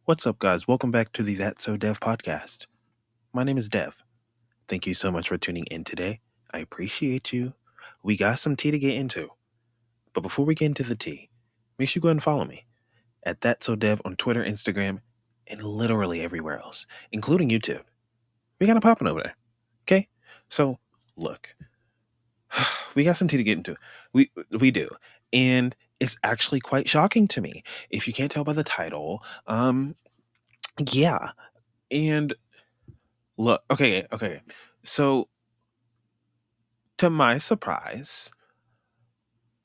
What's up, guys? Welcome back to the Sowdev podcast. My name is Dev. Thank you so much for tuning in today. I appreciate you. We got some tea to get into. But before we get into the tea, make sure you go ahead and follow me at Sowdev on Twitter, Instagram, and literally everywhere else, including YouTube. We got it popping over there. Okay? So, look, we got some tea to get into. We do. And it's actually quite shocking to me. If you can't tell by the title, yeah. And look, okay. So, to my surprise,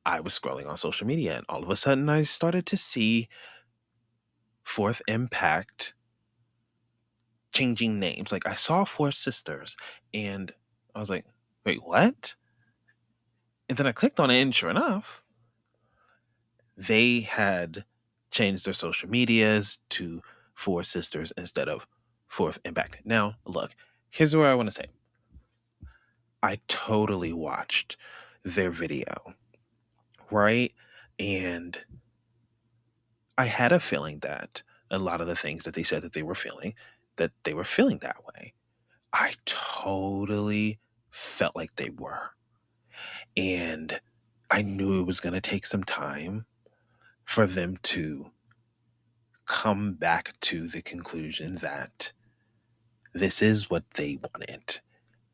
I was scrolling on social media and all of a sudden I started to see Fourth Impact changing names. Like I saw 4Sisters and I was like, wait, what? And then I clicked on it and sure enough, they had changed their social medias to 4Sisters instead of Fourth Impact. Now, look, here's where I want to say I totally watched their video, right? And I had a feeling that a lot of the things that they said that they were feeling that way. I totally felt like they were. And I knew it was going to take some time for them to come back to the conclusion that this is what they wanted.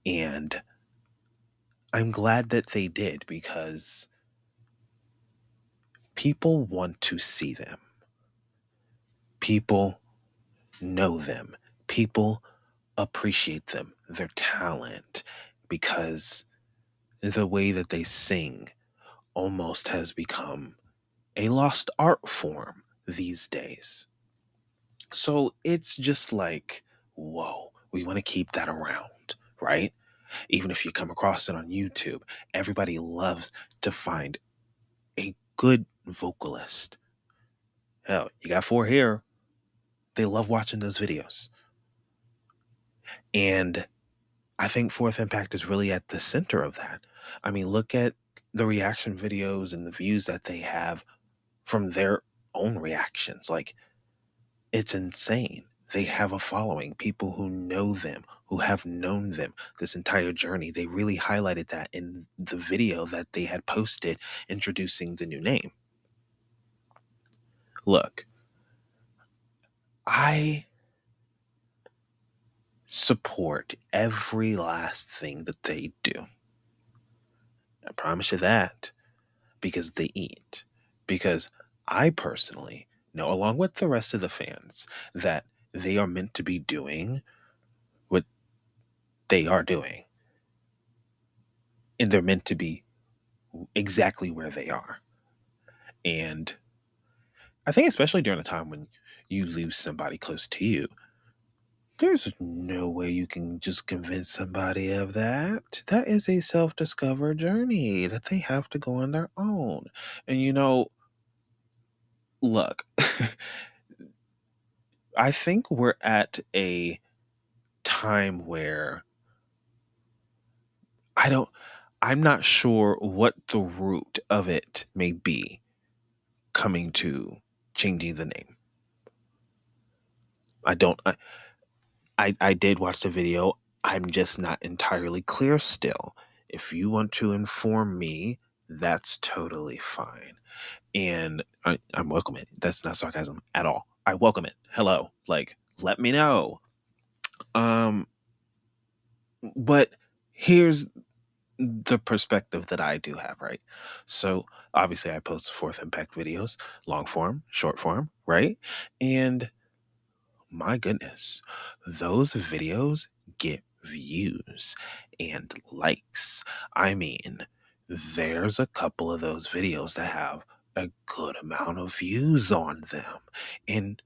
And I'm glad that they did because people want to see them. People know them. People appreciate them, their talent, because the way that they sing almost has become a lost art form these days. So it's just like, whoa, we want to keep that around, right? Even if you come across it on YouTube, everybody loves to find a good vocalist. Hell, you got four here. They love watching those videos. And I think Fourth Impact is really at the center of that. I mean, look at the reaction videos and the views that they have from their own reactions. Like, it's insane. They have a following, people who know them, who have known them this entire journey. They really highlighted that in the video that they had posted introducing the new name. Look, I support every last thing that they do. I promise you that. Because they eat. Because I personally know, along with the rest of the fans, that they are meant to be doing what they are doing. And they're meant to be exactly where they are. And I think, especially during a time when you lose somebody close to you, there's no way you can just convince somebody of that. That is a self discover journey that they have to go on their own. And look, I think we're at a time where I'm not sure what the root of it may be coming to changing the name. I don't, I did watch the video. I'm just not entirely clear still. If you want to inform me, that's totally fine. And I'm welcome it. That's not sarcasm at all. I welcome it. Hello. Like, let me know. Um, but here's the perspective that I do have, right? So obviously I post Fourth Impact videos, long form, short form, right? And my goodness, those videos get views and likes. I mean, there's a couple of those videos that have a good amount of views on them. And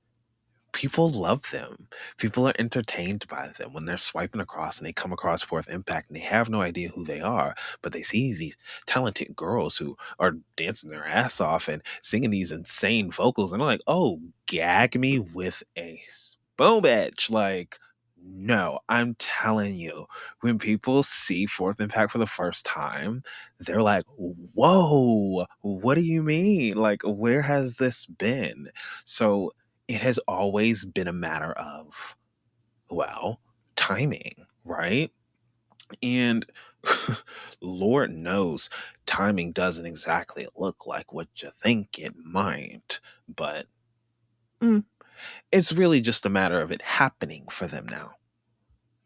people love them. People are entertained by them when they're swiping across and they come across Fourth Impact and they have no idea who they are, but they see these talented girls who are dancing their ass off and singing these insane vocals, and they're like, "Oh, gag me with a spoon, bitch!" Like, no, I'm telling you, when people see Fourth Impact for the first time, they're like, "Whoa, what do you mean? Like, where has this been?" So it has always been a matter of, well, timing, right? And Lord knows timing doesn't exactly look like what you think it might, but mm, it's really just a matter of it happening for them now.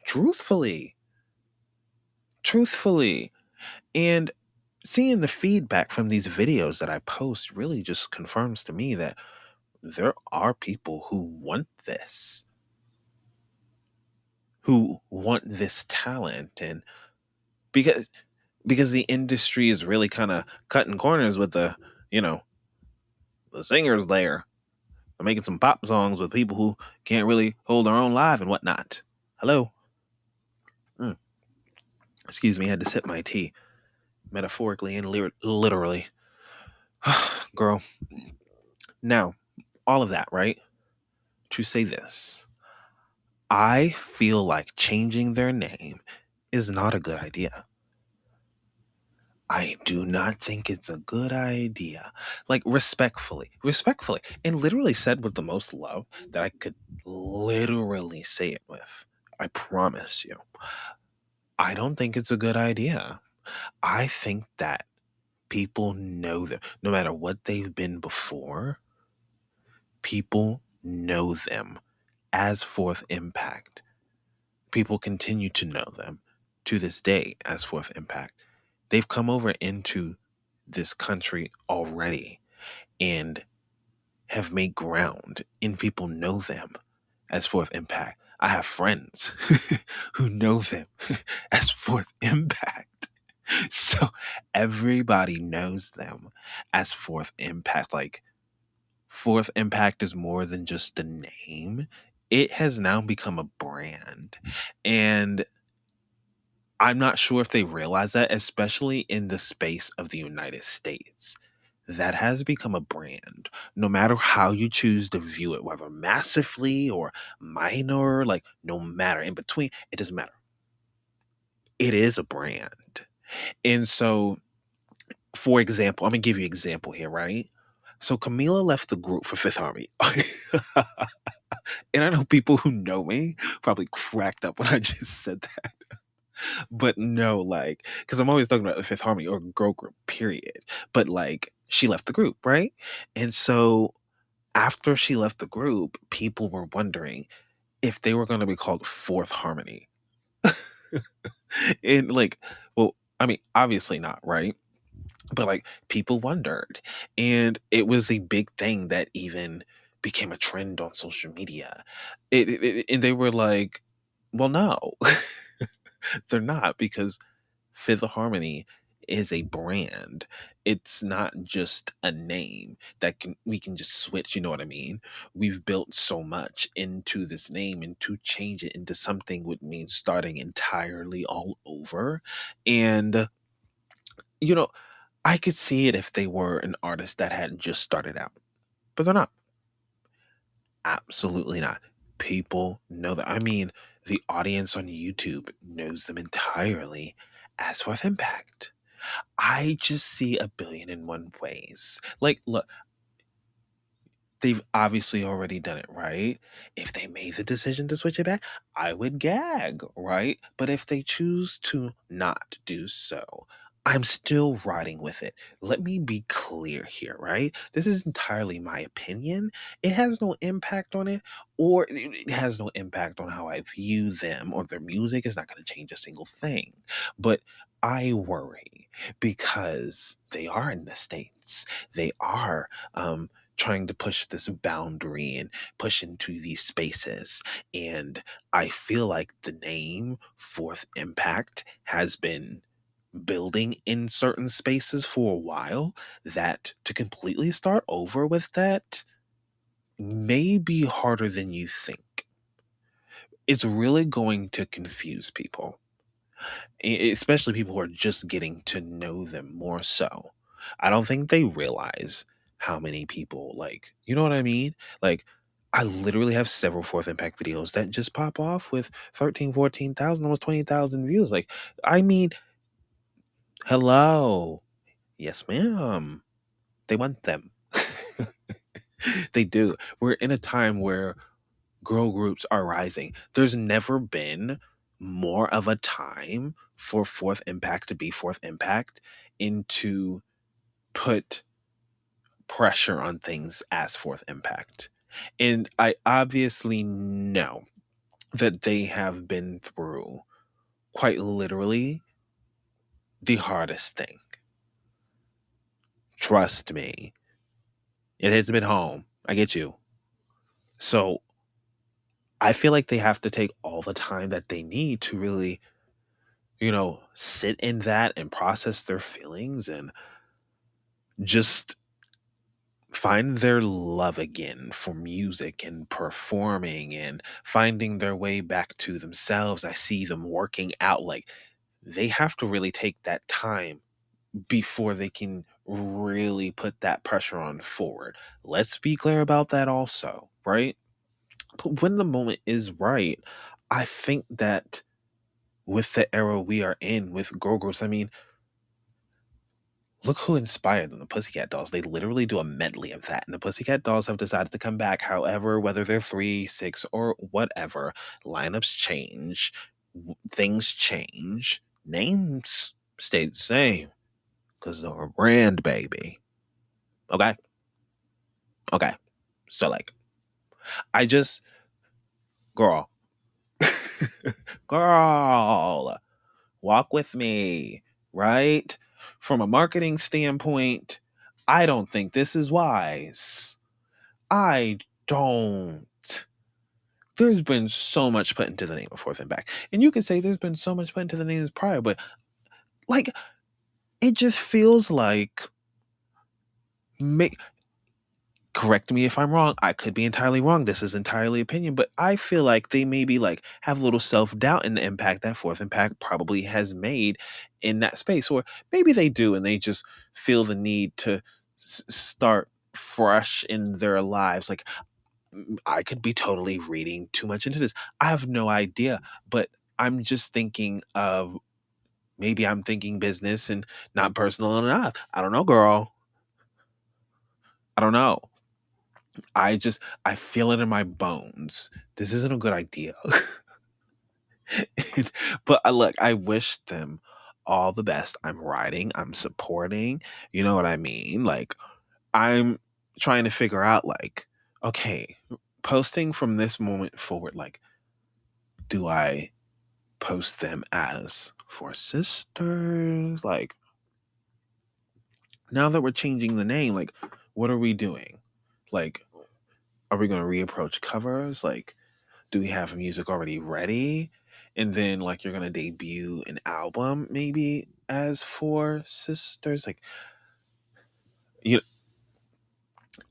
Truthfully, truthfully. And seeing the feedback from these videos that I post really just confirms to me that there are people who want this, who want this talent. And because the industry is really kind of cutting corners with you know the singers there. They're making some pop songs with people who can't really hold their own live and whatnot. Hello. Mm, excuse me, I had to sip my tea, metaphorically and literally. Girl. Now, all of that, right? To say this, I feel like changing their name is not a good idea. I do not think it's a good idea. Like, respectfully, and literally said with the most love that I could literally say it with. I promise you. I don't think it's a good idea. I think that people know them. No matter what they've been before, people know them as Fourth Impact. People continue to know them to this day as Fourth Impact. They've come over into this country already and have made ground, and people know them as Fourth Impact. I have friends who know them as Fourth Impact. So everybody knows them as Fourth Impact. Like, Fourth Impact is more than just a name. It has now become a brand. And I'm not sure if they realize that, especially in the space of the United States. That has become a brand, no matter how you choose to view it, whether massively or minor, like no matter in between, it doesn't matter. It is a brand. And so, for example, I'm gonna give you an example here, right? So Camila left the group for Fifth Army. And I know people who know me probably cracked up when I just said that. But no, like, because I'm always talking about the Fifth Harmony or girl group, period. But like, she left the group, right? And so after she left the group, people were wondering if they were going to be called Fourth Harmony. And like, well, I mean, obviously not, right? But like, people wondered. And it was a big thing that even became a trend on social media. And they were like, well, no, they're not, because Fifth Harmony is a brand. It's not just a name that we can just switch, you know what I mean? We've built so much into this name, and to change it into something would mean starting entirely all over. And you know, I could see it if they were an artist that hadn't just started out. But they're not. Absolutely not. People know that. I mean, the audience on YouTube knows them entirely as Fourth Impact. I just see a billion and one ways. Like, look, they've obviously already done it, right? If they made the decision to switch it back, I would gag, right? But if they choose to not do so, I'm still riding with it. Let me be clear here, right? This is entirely my opinion. It has no impact on it, or it has no impact on how I view them or their music. It's not going to change a single thing. But I worry because they are in the States. They are trying to push this boundary and push into these spaces. And I feel like the name Fourth Impact has been building in certain spaces for a while, that to completely start over with that may be harder than you think. It's really going to confuse people, especially people who are just getting to know them more so. I don't think they realize how many people, like, you know what I mean? Like, I literally have several Fourth Impact videos that just pop off with 13, 14,000, almost 20,000 views. Like, I mean, hello. Yes, ma'am. They want them. They do. We're in a time where girl groups are rising. There's never been more of a time for Fourth Impact to be Fourth Impact and to put pressure on things as Fourth Impact. And I obviously know that they have been through quite literally the hardest thing. Trust me, it has been home. I get you. So I feel like they have to take all the time that they need to really, sit in that and process their feelings and just find their love again for music and performing and finding their way back to themselves. I see them working out. Like, they have to really take that time before they can really put that pressure on forward. Let's be clear about that also, right? But when the moment is right, I think that with the era we are in with girl groups, I mean, look who inspired them, the Pussycat Dolls. They literally do a medley of that. And the Pussycat Dolls have decided to come back. However, whether they're 3, 6, or whatever, lineups change, things change, names stay the same because they're a brand, baby. Okay? Okay. So, like, I just, girl, girl, walk with me, right? From a marketing standpoint, I don't think this is wise. I don't. There's been so much put into the name of Fourth and Back. And you can say there's been so much put into the names prior, but like, it just feels like, correct me if I'm wrong. I could be entirely wrong. This is entirely opinion, but I feel like they maybe like have a little self-doubt in the impact that Fourth Impact probably has made in that space. Or maybe they do and they just feel the need to start fresh in their lives. Like, I could be totally reading too much into this. I have no idea, but I'm just thinking of, maybe I'm thinking business and not personal enough. I don't know, girl. I don't know. I feel it in my bones. This isn't a good idea. But look, I wish them all the best. I'm writing, I'm supporting. You know what I mean? Like, I'm trying to figure out, like, okay, posting from this moment forward, like, do I post them as 4Sisters? Like, now that we're changing the name, like, what are we doing? Like, are we going to reapproach covers? Like, do we have music already ready? And then, like, you're going to debut an album maybe as 4Sisters? Like, you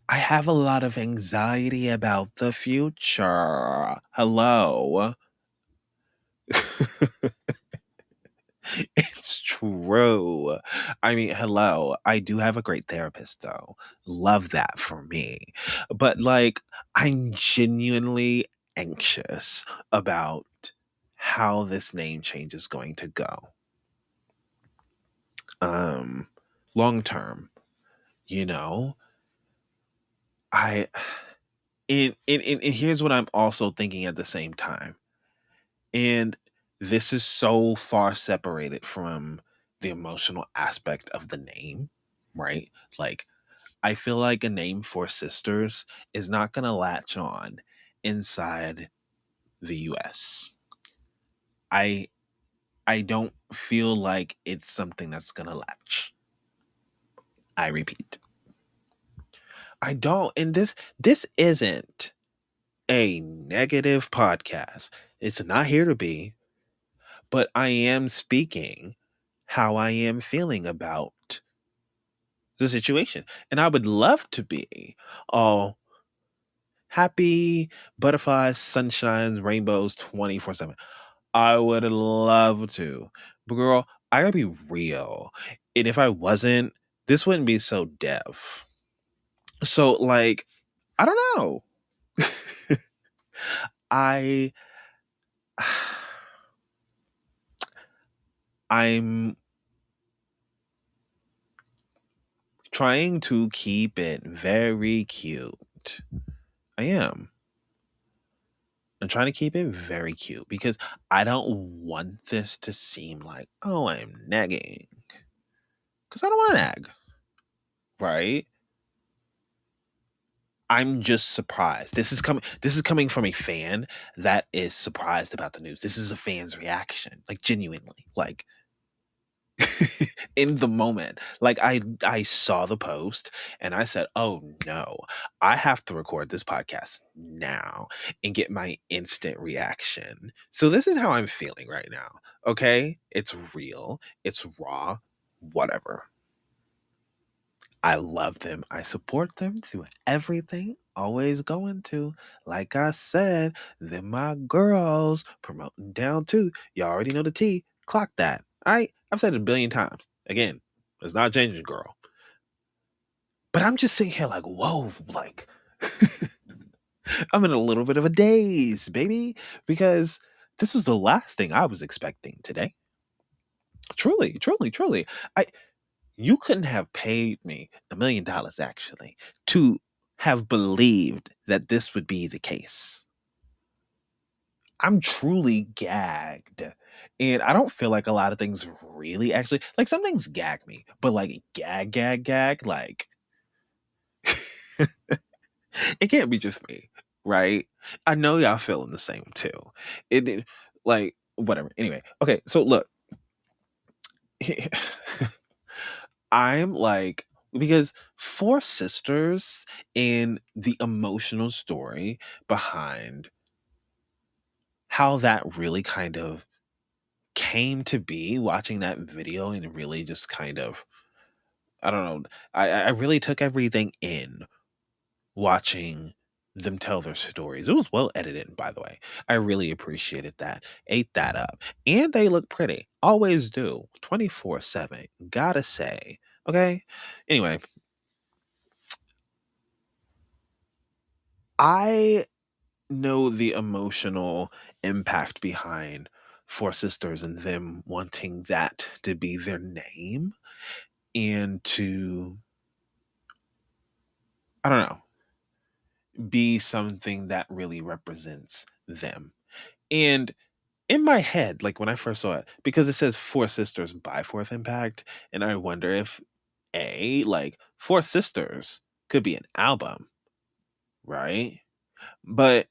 I have a lot of anxiety about the future. Hello. It's true. I mean, hello. I do have a great therapist, though. Love that for me. But, like, I'm genuinely anxious about how this name change is going to go. Um, Long term, you know, I, and here's what I'm also thinking at the same time. And this is so far separated from the emotional aspect of the name, right? Like, I feel like a name 4Sisters is not going to latch on inside the US. I I don't feel like it's something that's going to latch. I repeat. I don't. And this isn't a negative podcast. It's not here to be, but I am speaking how I am feeling about the situation. And I would love to be all happy, butterflies, sunshines, rainbows 24/7. I would love to. But girl, I gotta be real. And if I wasn't, this wouldn't be so deaf. So, like, I don't know. I I'm trying to keep it very cute. cute. I am. I'm trying to keep it very cute because I don't want this to seem like, oh, I'm nagging. Because I don't want to nag, right? I'm just surprised. This is coming from a fan that is surprised about the news. This is a fan's reaction. Like genuinely. Like in the moment. Like I saw the post and I said, "Oh no. I have to record this podcast now and get my instant reaction." So this is how I'm feeling right now. Okay? It's real. It's raw. Whatever. I love them. I support them through everything. Always going to. Like I said, them my girls promoting down too. Y'all already know the T. Clock that. All right? I've said it a billion times. Again, it's not changing, girl. But I'm just sitting here like, whoa, like I'm in a little bit of a daze, baby, because this was the last thing I was expecting today. Truly, truly, truly. I You couldn't have paid me $1 million actually to have believed that this would be the case. I'm truly gagged. And I don't feel like a lot of things really actually like some things gag me, but like gag, like it can't be just me, right? I know y'all feeling the same too. Like whatever. Anyway, okay, so look, I'm like because 4 Sisters in the emotional story behind how that really kind of came to be watching that video and really just kind of I don't know. I really took everything in watching them tell their stories. It was well edited, by the way. I really appreciated that. Ate that up. And they look pretty. Always do. 24/7. Gotta say. Okay? Anyway, I know the emotional impact behind 4 Sisters and them wanting that to be their name and to, I don't know, be something that really represents them. And in my head, like when I first saw it, because it says 4 Sisters by Fourth Impact, and I wonder if like 4 Sisters could be an album, right? But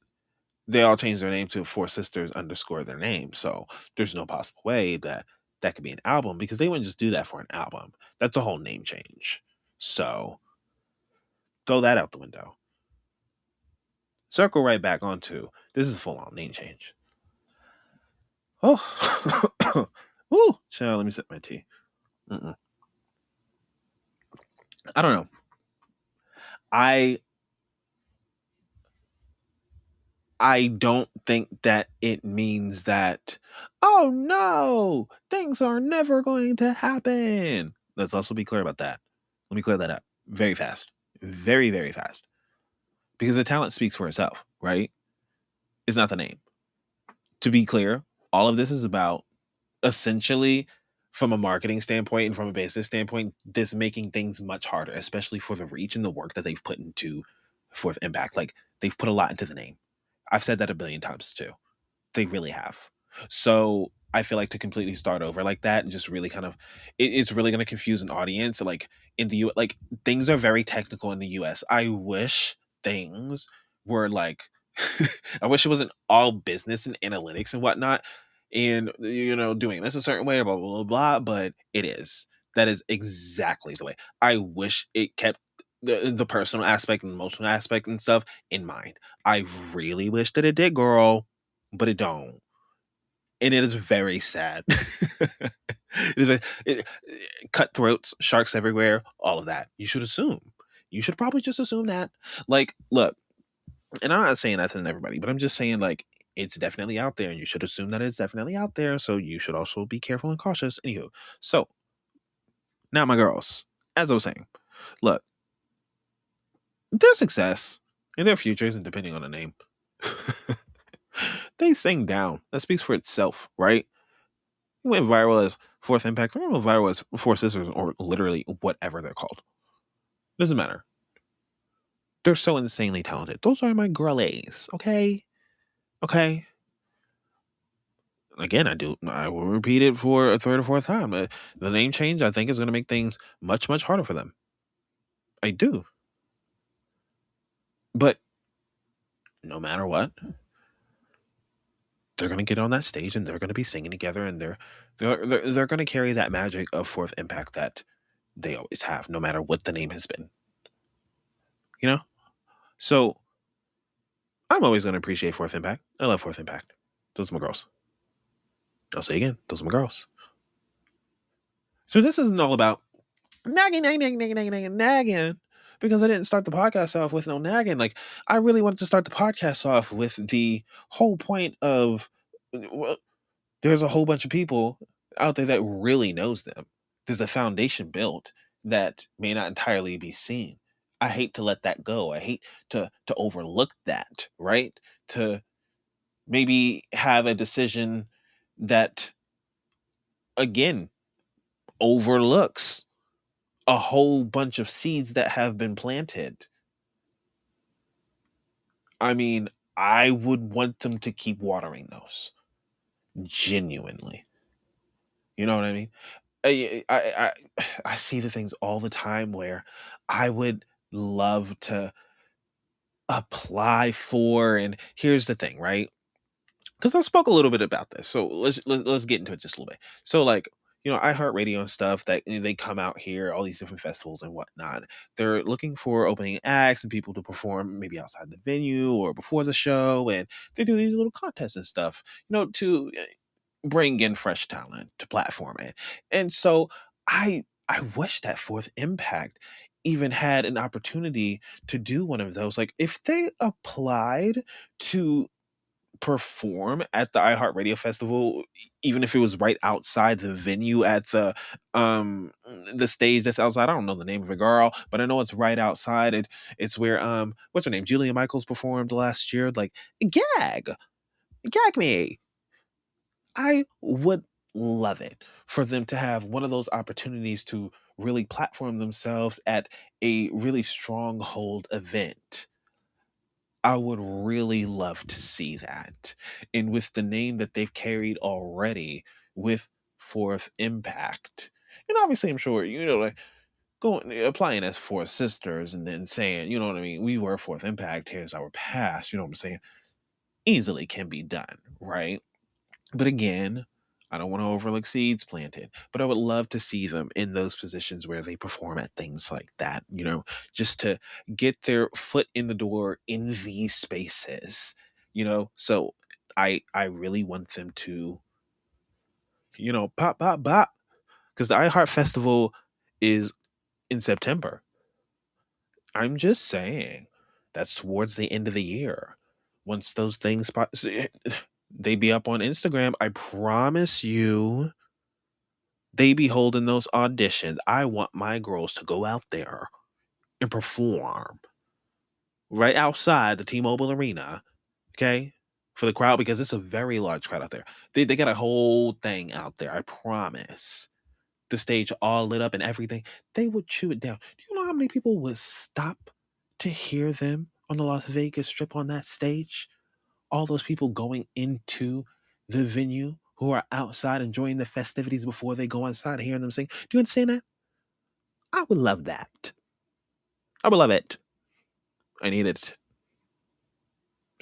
they all changed their name to 4 Sisters underscore their name. So there's no possible way that that could be an album because they wouldn't just do that for an album. That's a whole name change. So throw that out the window. Circle right back onto this is a full on name change. Oh, ooh, child, let me sip my tea. Mm-mm. I don't know. I I don't think that it means that, oh no, things are never going to happen. Let's also be clear about that. Let me clear that up very fast. Very, very fast. Because the talent speaks for itself, right? It's not the name. To be clear, all of this is about essentially from a marketing standpoint and from a business standpoint, this making things much harder, especially for the reach and the work that they've put into Fourth Impact. Like they've put a lot into the name. I've said that a billion times too. They really have. So I feel like to completely start over like that and just really kind of it's really going to confuse an audience. Like in the like things are very technical in the US. I wish things were like I wish it wasn't all business and analytics and whatnot and doing this a certain way, blah blah blah blah, but it is. That is exactly the way. I wish it kept the personal aspect and emotional aspect and stuff in mind. I really wish that it did, girl, but it don't, and it is very sad. It is cutthroats, sharks everywhere, all of that. You should assume. You should probably just assume that. Like, look, and I'm not saying that to everybody, but I'm just saying like it's definitely out there, and you should assume that it's definitely out there. So you should also be careful and cautious. Anywho, so now my girls, as I was saying, look, their success and their futures, and depending on the name, they sing down. That speaks for itself, right? It went viral as Fourth Impact, or it went viral as 4 Sisters, or literally whatever they're called. Doesn't matter. They're so insanely talented. Those are my girlies. Okay. Okay. Again, I will repeat it for a third or fourth time. The name change, I think, is going to make things much, much harder for them. I do. But no matter what, they're going to get on that stage and they're going to be singing together, and they're going to carry that magic of Fourth Impact that they always have, no matter what the name has been. You know? So I'm always going to appreciate Fourth Impact. I love Fourth Impact. Those are my girls. I'll say again, those are my girls. So this isn't all about nagging, because I didn't start the podcast off with no nagging. Like, I really wanted to start the podcast off with the whole point of, well, there's a whole bunch of people out there that really knows them. There's a foundation built that may not entirely be seen. I hate to let that go. I hate to overlook that, right? To maybe have a decision that, again, overlooks a whole bunch of seeds that have been planted. I mean, I would want them to keep watering those genuinely. You know what I mean? I see the things all the time where I would love to apply for, and here's the thing, right? Because I spoke a little bit about this, so let's get into it just a little bit. So, like, iHeartRadio and stuff, that they come out here, all these different festivals and whatnot. They're looking for opening acts and people to perform maybe outside the venue or before the show, and they do these little contests and stuff, to bring in fresh talent to platform it. And so I wish that Fourth Impact even had an opportunity to do one of those. Like, if they applied to perform at the iHeartRadio Festival, even if it was right outside the venue at the stage that's outside. I don't know the name of it, girl, but I know it's right outside. It's where what's her name? Julia Michaels performed last year. Like, gag. Gag me. I would love it for them to have one of those opportunities to really platform themselves at a really stronghold event. I would really love to see that. And with the name that they've carried already with Fourth Impact. And obviously, I'm sure, like, going applying as 4 Sisters and then saying, you know what I mean, we were Fourth Impact, here's our past, you know what I'm saying? Easily can be done, right? But again, I don't want to overlook seeds planted, but I would love to see them in those positions where they perform at things like that, just to get their foot in the door in these spaces, So I really want them to, pop, pop, pop, because the iHeart Festival is in September. I'm just saying that's towards the end of the year. Once those things they be up on Instagram, I promise you, they be holding those auditions. I want my girls to go out there and perform right outside the T-Mobile Arena, okay? For the crowd, because it's a very large crowd out there. They got a whole thing out there, I promise. The stage all lit up and everything. They would chew it down. Do you know how many people would stop to hear them on the Las Vegas Strip on that stage? All those people going into the venue who are outside enjoying the festivities before they go inside, hearing them sing. Do you understand that? I would love that. I would love it. I need it.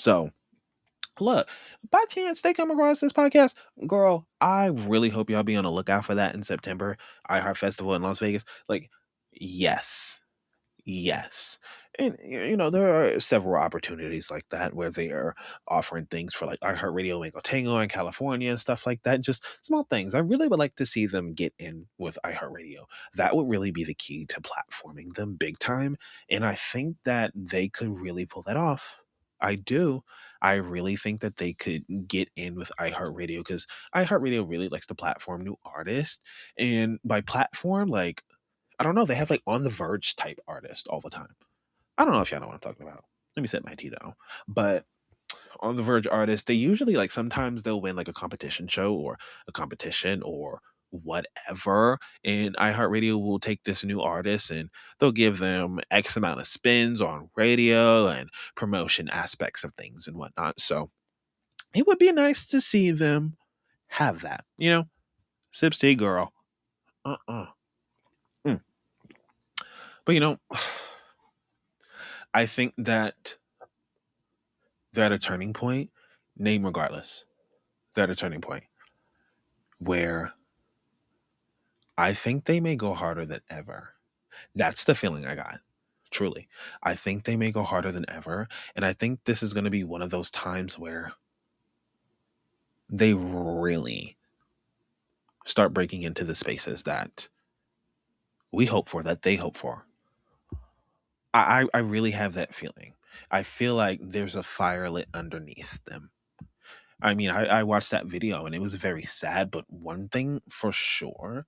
So, look, by chance they come across this podcast, girl, I really hope y'all be on the lookout for that in September. iHeart Festival in Las Vegas. Like, yes. Yes. And there are several opportunities like that where they are offering things for, like, iHeartRadio Mango Tango in California and stuff like that. Just small things. I really would like to see them get in with iHeartRadio. That would really be the key to platforming them big time. And I think that they could really pull that off. I do. I really think that they could get in with iHeartRadio, because iHeartRadio really likes to platform new artists. And by platform, like, I don't know, they have like on the verge type artists all the time. I don't know if y'all know what I'm talking about. Let me set my tea though. But on the verge artists, they usually, like, sometimes they'll win like a competition show or a competition, or whatever. And iHeartRadio will take this new artist and they'll give them X amount of spins on radio and promotion aspects of things and whatnot. So it would be nice to see them have that, Sips tea, girl. Uh-uh. Mm. But I think that they're at a turning point, name regardless. They're at a turning point where I think they may go harder than ever. That's the feeling I got. Truly. I think they may go harder than ever. And I think this is going to be one of those times where they really start breaking into the spaces that we hope for, that they hope for. I really have that feeling. I feel like there's a fire lit underneath them. I mean, I watched that video and it was very sad, but one thing for sure,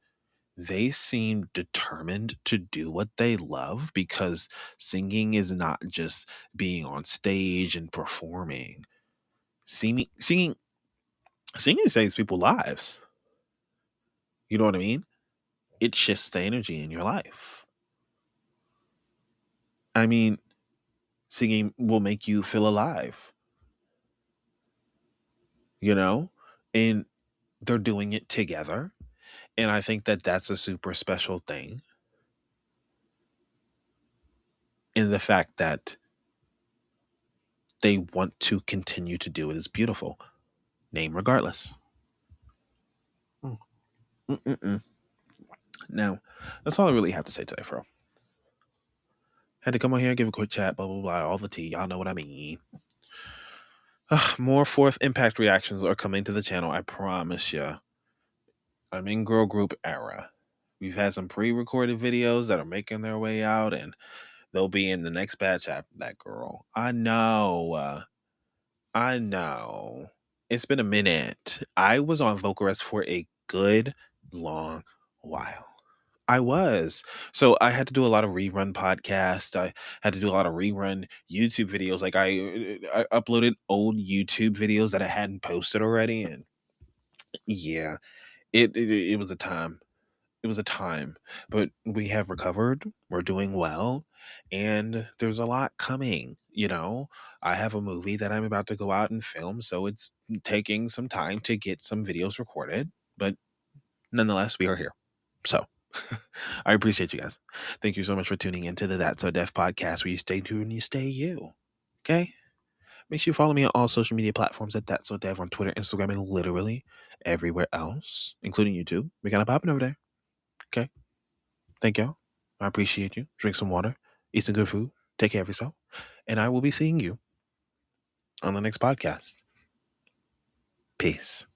they seem determined to do what they love because singing is not just being on stage and performing. Singing saves people lives. You know what I mean? It shifts the energy in your life. I mean, singing will make you feel alive, you know? And they're doing it together. And I think that that's a super special thing in the fact that they want to continue to do it is beautiful. Name regardless. Mm-mm-mm. Now, that's all I really have to say today, Fro. Had to come on here and give a quick chat, blah, blah, blah, all the tea. Y'all know what I mean. More fourth impact reactions are coming to the channel, I promise ya. I'm in girl group era. We've had some pre-recorded videos that are making their way out, and they'll be in the next batch after that, girl. I know. I know. It's been a minute. I was on Vocal for a good long while. I was. So I had to do a lot of rerun podcasts. I had to do a lot of rerun YouTube videos. Like I uploaded old YouTube videos that I hadn't posted already. And yeah, it was a time. It was a time. But we have recovered. We're doing well. And there's a lot coming. I have a movie that I'm about to go out and film. So it's taking some time to get some videos recorded. But nonetheless, we are here. So I appreciate you guys. Thank you so much for tuning into the That's So Deaf podcast where you stay tuned and you stay you. Okay? Make sure you follow me on all social media platforms at That's So Dev on Twitter, Instagram, and literally everywhere else, including YouTube. We're kind of popping over there. Okay? Thank y'all. I appreciate you. Drink some water, eat some good food, take care of yourself, and I will be seeing you on the next podcast. Peace.